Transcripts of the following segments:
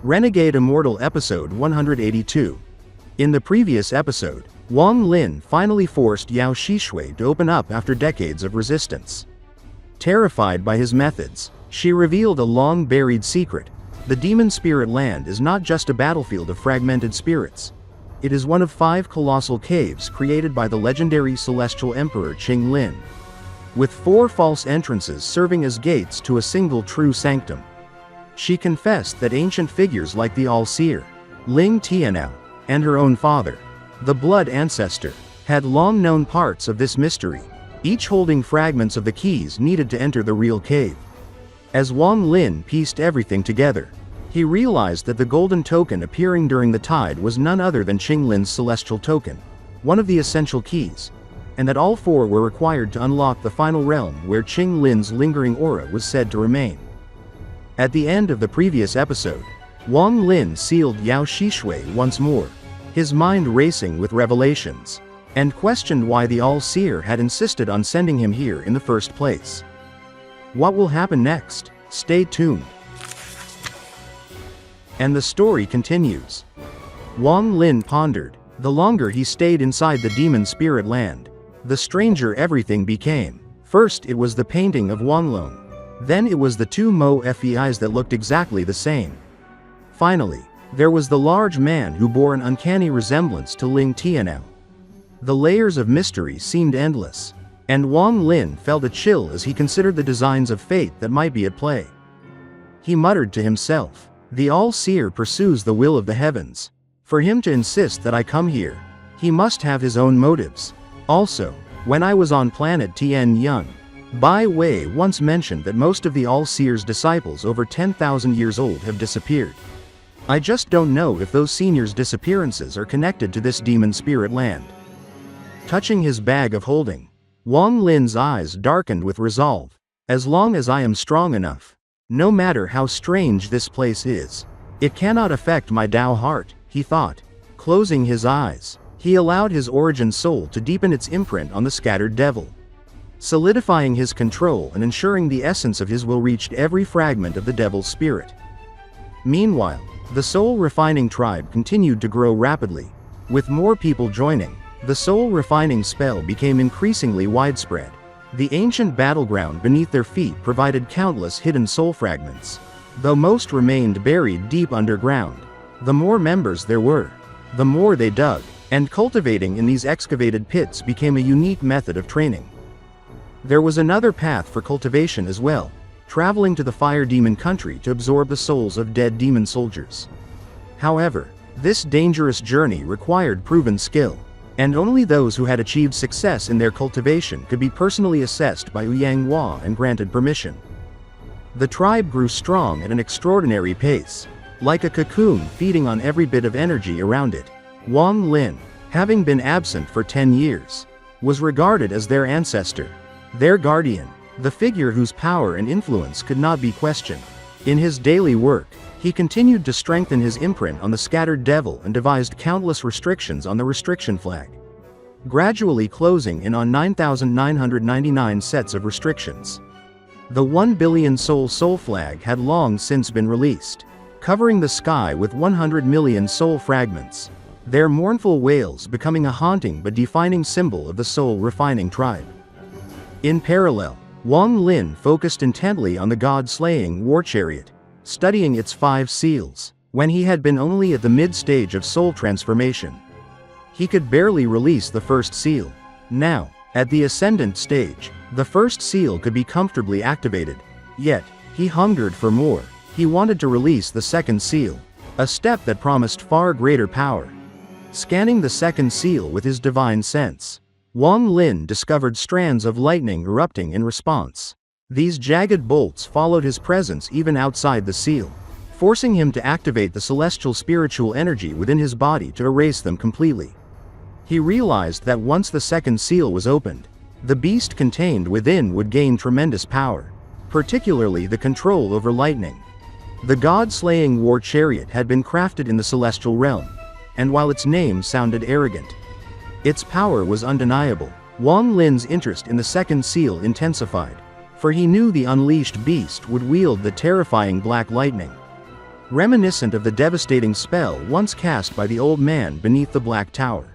Renegade Immortal Episode 182. In the previous episode, Wang Lin finally forced Yao Shishui to open up after decades of resistance. Terrified by his methods, she revealed a long-buried secret. The demon spirit land is not just a battlefield of fragmented spirits. It is one of 5 colossal caves created by the legendary celestial emperor Qing Lin, with 4 false entrances serving as gates to a single true sanctum. She confessed that ancient figures like the All-Seer, Ling Tianao, and her own father, the Blood Ancestor, had long known parts of this mystery, each holding fragments of the keys needed to enter the real cave. As Wang Lin pieced everything together, he realized that the golden token appearing during the tide was none other than Qing Lin's celestial token, one of the essential keys, and that all 4 were required to unlock the final realm where Qing Lin's lingering aura was said to remain. At the end of the previous episode, Wang Lin sealed Yao Shishui once more, his mind racing with revelations, and questioned why the All-Seer had insisted on sending him here in the first place. What will happen next? Stay tuned. And the story continues. Wang Lin pondered. The longer he stayed inside the demon spirit land, the stranger everything became. First it was the painting of Wanglong. Then it was the 2 Mo Feis that looked exactly the same. Finally, there was the large man who bore an uncanny resemblance to Ling Tianao. The layers of mystery seemed endless, and Wang Lin felt a chill as he considered the designs of fate that might be at play. He muttered to himself, "The All-Seer pursues the will of the heavens. For him to insist that I come here, he must have his own motives. Also, when I was on planet Tianyang, Bai Wei once mentioned that most of the All-Seer's disciples over 10,000 years old have disappeared. I just don't know if those seniors' disappearances are connected to this demon spirit land." Touching his bag of holding, Wang Lin's eyes darkened with resolve. "As long as I am strong enough, no matter how strange this place is, it cannot affect my Tao heart," he thought. Closing his eyes, he allowed his origin soul to deepen its imprint on the scattered devil, solidifying his control and ensuring the essence of his will reached every fragment of the devil's spirit. Meanwhile, the soul-refining tribe continued to grow rapidly. With more people joining, the soul-refining spell became increasingly widespread. The ancient battleground beneath their feet provided countless hidden soul fragments. Though most remained buried deep underground, the more members there were, the more they dug, and cultivating in these excavated pits became a unique method of training. There was another path for cultivation as well, traveling to the fire demon country to absorb the souls of dead demon soldiers. However, this dangerous journey required proven skill, and only those who had achieved success in their cultivation could be personally assessed by Yang Hua and granted permission. The tribe grew strong at an extraordinary pace, like a cocoon feeding on every bit of energy around it. Wang Lin, having been absent for 10 years, was regarded as their ancestor, their guardian, the figure whose power and influence could not be questioned. In his daily work, he continued to strengthen his imprint on the scattered devil and devised countless restrictions on the restriction flag, gradually closing in on 9,999 sets of restrictions. The 1 billion soul flag had long since been released, covering the sky with 100 million soul fragments, their mournful wails becoming a haunting but defining symbol of the soul-refining tribe. In parallel, Wang Lin focused intently on the God Slaying War Chariot, studying its 5 seals. When he had been only at the mid-stage of soul transformation, he could barely release the first seal. Now, at the ascendant stage, the first seal could be comfortably activated. Yet, he hungered for more. He wanted to release the second seal, a step that promised far greater power. Scanning the second seal with his divine sense, Wang Lin discovered strands of lightning erupting in response. These jagged bolts followed his presence even outside the seal, forcing him to activate the celestial spiritual energy within his body to erase them completely. He realized that once the second seal was opened, the beast contained within would gain tremendous power, particularly the control over lightning. The God Slaying War Chariot had been crafted in the celestial realm, and while its name sounded arrogant, its power was undeniable. Wang Lin's interest in the second seal intensified, for he knew the unleashed beast would wield the terrifying black lightning. reminiscent of the devastating spell once cast by the old man beneath the Black Tower.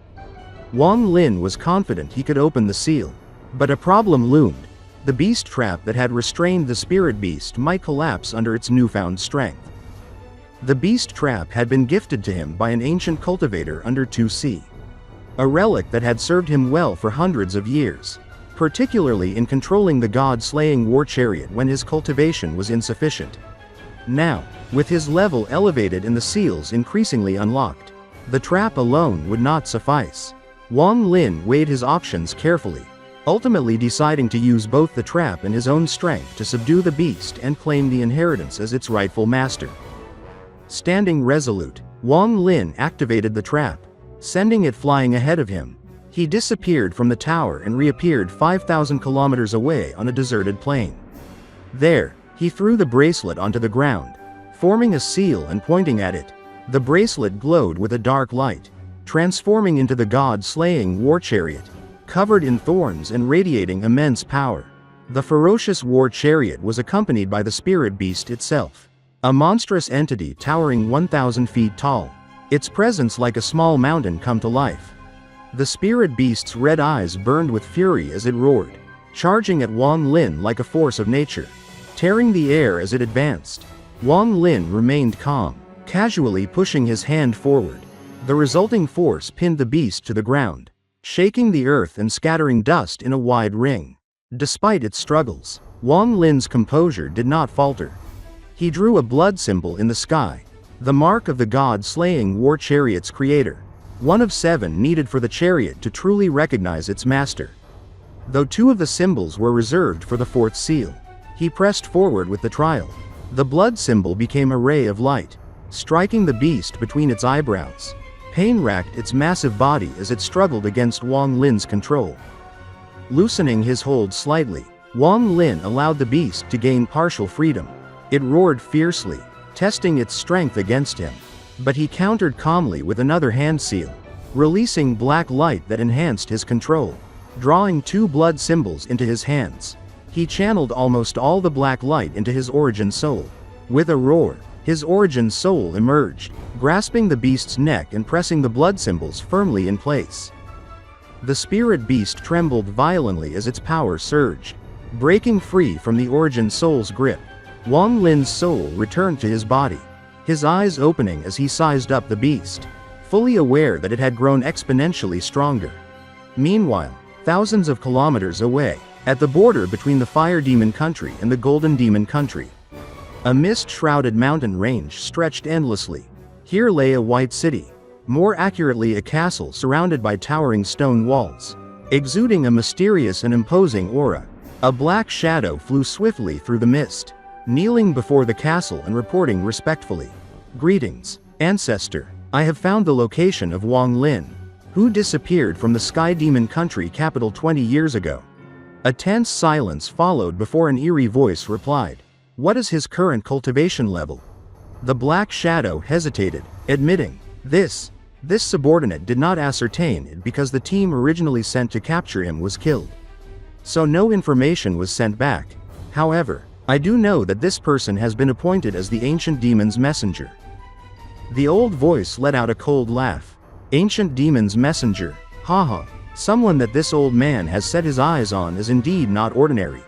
Wang Lin was confident he could open the seal. But a problem loomed. The beast trap that had restrained the spirit beast might collapse under its newfound strength. The beast trap had been gifted to him by an ancient cultivator under 2C. A relic that had served him well for hundreds of years, particularly in controlling the God Slaying War Chariot when his cultivation was insufficient. Now, with his level elevated and the seals increasingly unlocked, the trap alone would not suffice. Wang Lin weighed his options carefully, ultimately deciding to use both the trap and his own strength to subdue the beast and claim the inheritance as its rightful master. Standing resolute, Wang Lin activated the trap, sending it flying ahead of him. He disappeared from the tower and reappeared 5,000 kilometers away on a deserted plain. There, he threw the bracelet onto the ground, forming a seal and pointing at it. The bracelet glowed with a dark light, transforming into the God Slaying War Chariot, covered in thorns and radiating immense power. The ferocious war chariot was accompanied by the spirit beast itself, a monstrous entity towering 1,000 feet tall, its presence like a small mountain come to life. The spirit beast's red eyes burned with fury as it roared, charging at Wang Lin like a force of nature, tearing the air as it advanced. Wang Lin remained calm, casually pushing his hand forward. The resulting force pinned the beast to the ground, shaking the earth and scattering dust in a wide ring. Despite its struggles, Wang Lin's composure did not falter. He drew a blood symbol in the sky, the mark of the God Slaying War Chariot's creator, one of 7 needed for the chariot to truly recognize its master. Though 2 of the symbols were reserved for the 4th seal, he pressed forward with the trial. The blood symbol became a ray of light, striking the beast between its eyebrows. Pain racked its massive body as it struggled against Wang Lin's control. Loosening his hold slightly, Wang Lin allowed the beast to gain partial freedom. It roared fiercely, testing its strength against him. But he countered calmly with another hand seal, releasing black light that enhanced his control. Drawing 2 blood symbols into his hands, he channeled almost all the black light into his origin soul. With a roar, his origin soul emerged, grasping the beast's neck and pressing the blood symbols firmly in place. The spirit beast trembled violently as its power surged, breaking free from the origin soul's grip. Wang Lin's soul returned to his body, his eyes opening as he sized up the beast, fully aware that it had grown exponentially stronger. Meanwhile, thousands of kilometers away, at the border between the Fire Demon Country and the Golden Demon Country, a mist-shrouded mountain range stretched endlessly. Here lay a white city, more accurately a castle surrounded by towering stone walls, exuding a mysterious and imposing aura. A black shadow flew swiftly through the mist, kneeling before the castle and reporting respectfully. "Greetings, Ancestor. I have found the location of Wang Lin, who disappeared from the Sky Demon Country capital 20 years ago." A tense silence followed before an eerie voice replied, "What is his current cultivation level?" The black shadow hesitated, admitting, This subordinate did not ascertain it because the team originally sent to capture him was killed. So no information was sent back. However, I do know that this person has been appointed as the ancient demon's messenger." The old voice let out a cold laugh. "Ancient demon's messenger? Haha, someone that this old man has set his eyes on is indeed not ordinary.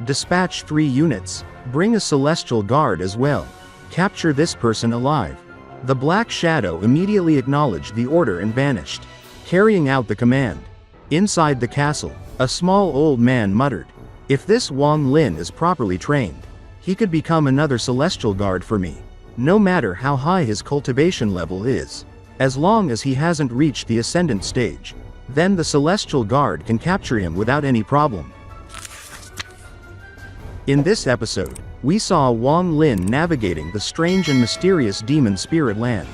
Dispatch 3 units, bring a celestial guard as well. Capture this person alive." The black shadow immediately acknowledged the order and vanished, carrying out the command. Inside the castle, a small old man muttered, "If this Wang Lin is properly trained, he could become another celestial guard for me. No matter how high his cultivation level is, as long as he hasn't reached the ascendant stage, then the celestial guard can capture him without any problem." In this episode, we saw Wang Lin navigating the strange and mysterious demon spirit land,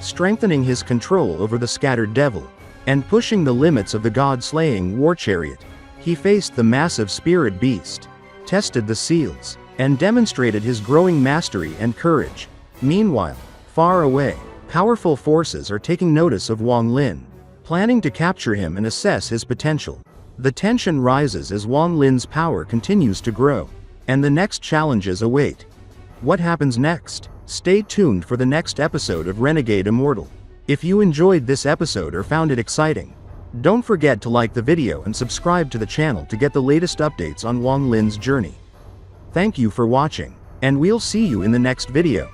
strengthening his control over the scattered devil, and pushing the limits of the God-slaying war chariot. He faced the massive spirit beast, tested the seals, and demonstrated his growing mastery and courage. Meanwhile, far away, powerful forces are taking notice of Wang Lin, planning to capture him and assess his potential. The tension rises as Wang Lin's power continues to grow, and the next challenges await. What happens next? Stay tuned for the next episode of Renegade Immortal. If you enjoyed this episode or found it exciting, don't forget to like the video and subscribe to the channel to get the latest updates on Wang Lin's journey. Thank you for watching, and we'll see you in the next video.